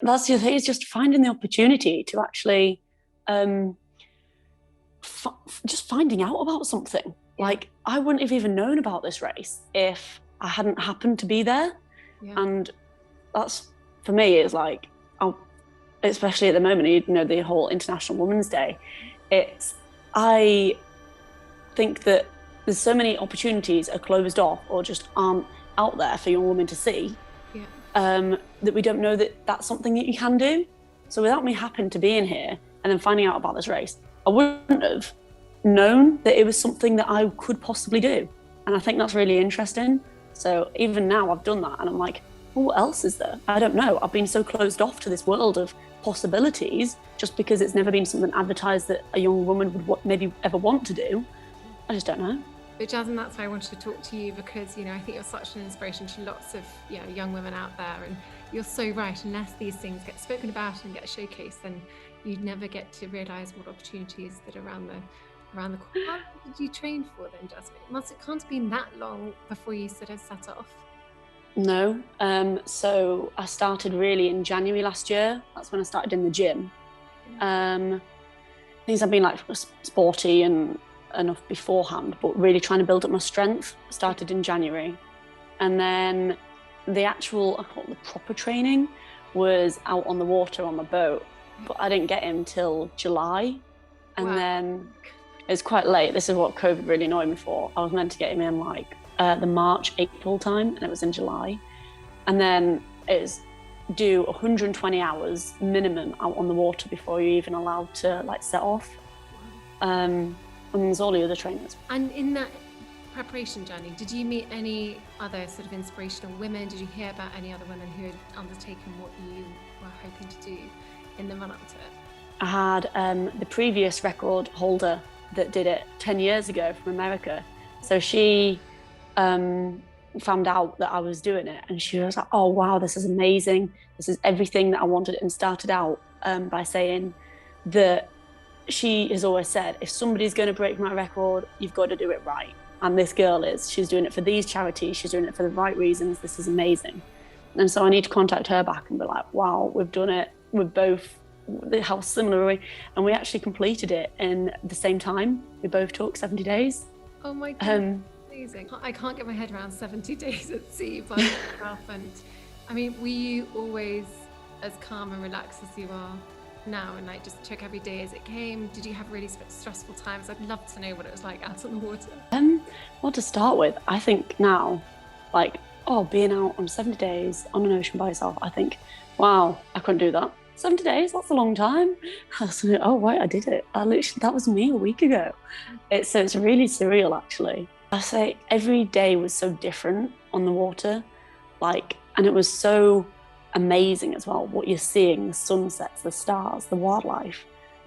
That's the thing, is just finding the opportunity to actually just finding out about something. Like, I wouldn't have even known about this race if I hadn't happened to be there. And that's, for me, is like, especially at the moment, you know, the whole International Women's Day, I think that there's so many opportunities are closed off or just aren't out there for young women to see, that we don't know that that's something that you can do. So without me happening to be in here and then finding out about this race, I wouldn't have known that it was something that I could possibly do. And I think that's really interesting. So even now I've done that and I'm like, well, what else is there? I don't know. I've been so closed off to this world of possibilities just because it's never been something advertised that a young woman would maybe ever want to do. I just don't know. But Jasmine, that's why I wanted to talk to you, because, you know, I think you're such an inspiration to lots of, you know, young women out there. And you're so right. Unless these things get spoken about and get showcased, then you'd never get to realise what opportunities that are around the corner. How long did you train for then, Jasmine? It can't have been that long before you sort of set off. No. So I started really in January last year. That's when I started in the gym. Things I've been like sporty and enough beforehand, but really trying to build up my strength started in January. And then the actual, I call it the proper training, was out on the water on my boat, but I didn't get him till July. And then it was quite late. This is what COVID really annoyed me for. I was meant to get him in like the March, April time, and it was in July. And then it was do 120 hours minimum out on the water before you're even allowed to like set off. And there's all the other trainers. And in that preparation journey, did you meet any other sort of inspirational women? Did you hear about any other women who had undertaken what you were hoping to do in the run-up to it? I had the previous record holder that did it 10 years ago from America. So she found out that I was doing it and she was like, oh wow, this is amazing. This is everything that I wanted, and started out by saying that she has always said, if somebody's going to break my record, you've got to do it right. And this girl she's doing it for these charities, she's doing it for the right reasons, this is amazing. And so I need to contact her back and be like, wow, we've done it, we're both, how similar are we? And we actually completed it in the same time. We both took 70 days. Oh my God, amazing. I can't get my head around 70 days at sea by myself. And I mean, were you always as calm and relaxed as you are now, and like just took every day as it came? Did you have really stressful times? I'd love to know what it was like out on the water. Well, to start with, I think now, like, being out on 70 days on an ocean by yourself, I think, wow, I couldn't do that. 70 days, that's a long time. I was like, oh right, I did it. That was me a week ago. It's really surreal, actually. I say every day was so different on the water, like, and it was so amazing as well, what you're seeing, the sunsets, the stars, the wildlife.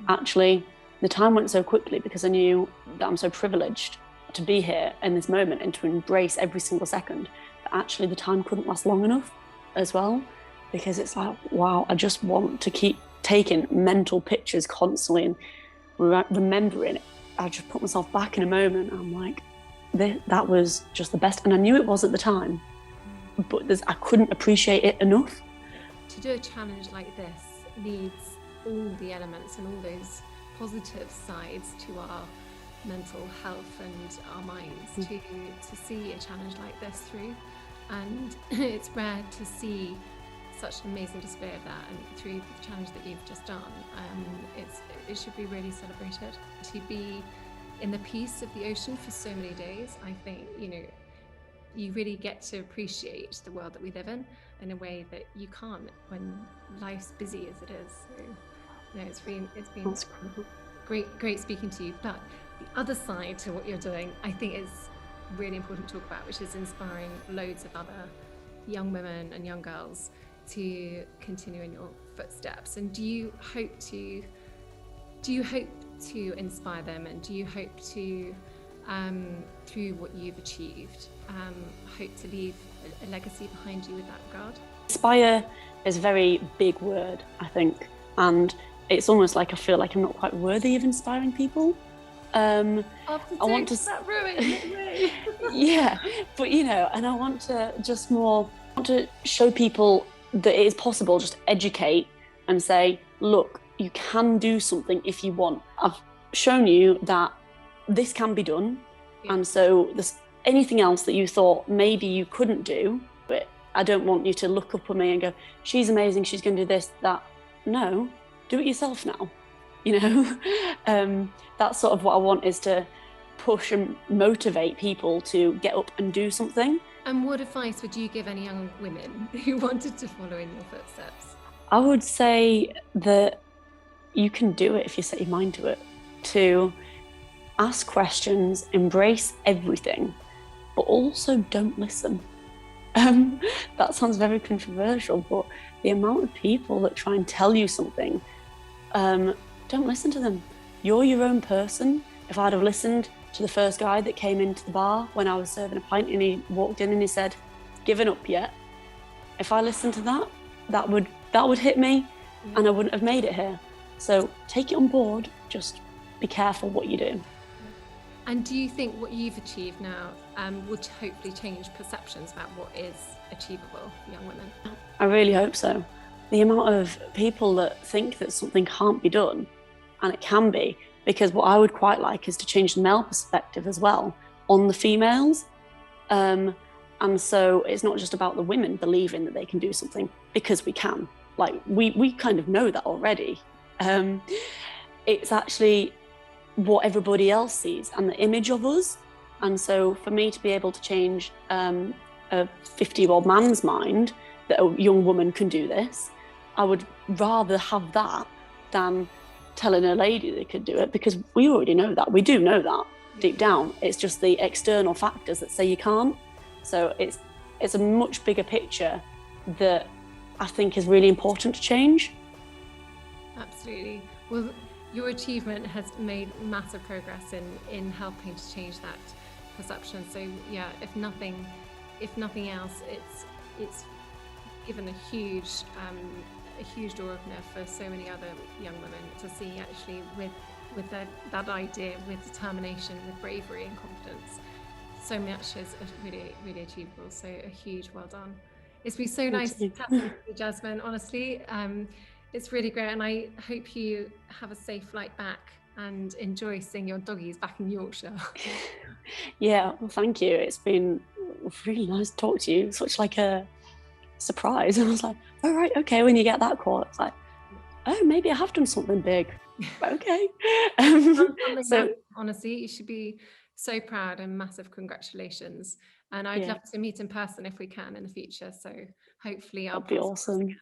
Actually, the time went so quickly because I knew that I'm so privileged to be here in this moment and to embrace every single second. But actually the time couldn't last long enough as well, because it's like, wow, I just want to keep taking mental pictures constantly and remembering it. I just put myself back in a moment and I'm like, that was just the best. And I knew it was at the time, but I couldn't appreciate it enough. To do a challenge like this needs all the elements and all those positive sides to our mental health and our minds to see a challenge like this through. And it's rare to see such an amazing display of that, and through the challenge that you've just done, it should be really celebrated. To be in the peace of the ocean for so many days, I think, you know, you really get to appreciate the world that we live in a way that you can't when life's busy as it is. So, you know, it's been great speaking to you. But the other side to what you're doing, I think, is really important to talk about, which is inspiring loads of other young women and young girls to continue in your footsteps. And do you hope to inspire them, and do you hope to, through what you've achieved, hope to leave a legacy behind you with that regard? Inspire is a very big word, I think, and it's almost like I feel like I'm not quite worthy of inspiring people. I want to that yeah, but you know, and I want to show people that it is possible. Just educate and say, look, you can do something if you want. I've shown you that this can be done. Yeah. And so there's anything else that you thought maybe you couldn't do, but I don't want you to look up at me and go, she's amazing, she's going to do this, that. No, do it yourself now. That's sort of what I want, is to push and motivate people to get up and do something. And what advice would you give any young women who wanted to follow in your footsteps? I would say that you can do it if you set your mind to it, to ask questions, embrace everything, but also don't listen. That sounds very controversial, but the amount of people that try and tell you something, don't listen to them. You're your own person. If I'd have listened to the first guy that came into the bar when I was serving a pint and he walked in and he said, "Given up yet?" If I listened to that, that would hit me, and I wouldn't have made it here. So take it on board, just be careful what you do. And do you think what you've achieved now would hopefully change perceptions about what is achievable for young women? I really hope so. The amount of people that think that something can't be done, and it can be, because what I would quite like is to change the male perspective as well on the females. And so it's not just about the women believing that they can do something, because we can. Like, we kind of know that already. It's actually what everybody else sees and the image of us. And so for me to be able to change a 50-year-old man's mind that a young woman can do this, I would rather have that than telling a lady they could do it, because we already know that. We do know that deep down. It's just the external factors that say you can't. So it's a much bigger picture that I think is really important to change. Absolutely. Well, your achievement has made massive progress in helping to change that perception. So yeah, if nothing else, it's given a huge door opener for so many other young women to see, actually, with that idea, with determination, with bravery and confidence, so much is really, really achievable. So a huge well done. It's been so nice to chat with you, Jasmine, honestly. It's really great, and I hope you have a safe flight back and enjoy seeing your doggies back in Yorkshire. Yeah, well, thank you. It's been really nice to talk to you. Such like a surprise. And I was like, oh, right, okay, when you get that call, it's like, oh, maybe I have done something big. Okay. So honestly, you should be so proud, and massive congratulations. And I'd love to meet in person if we can in the future. So hopefully that'd be awesome.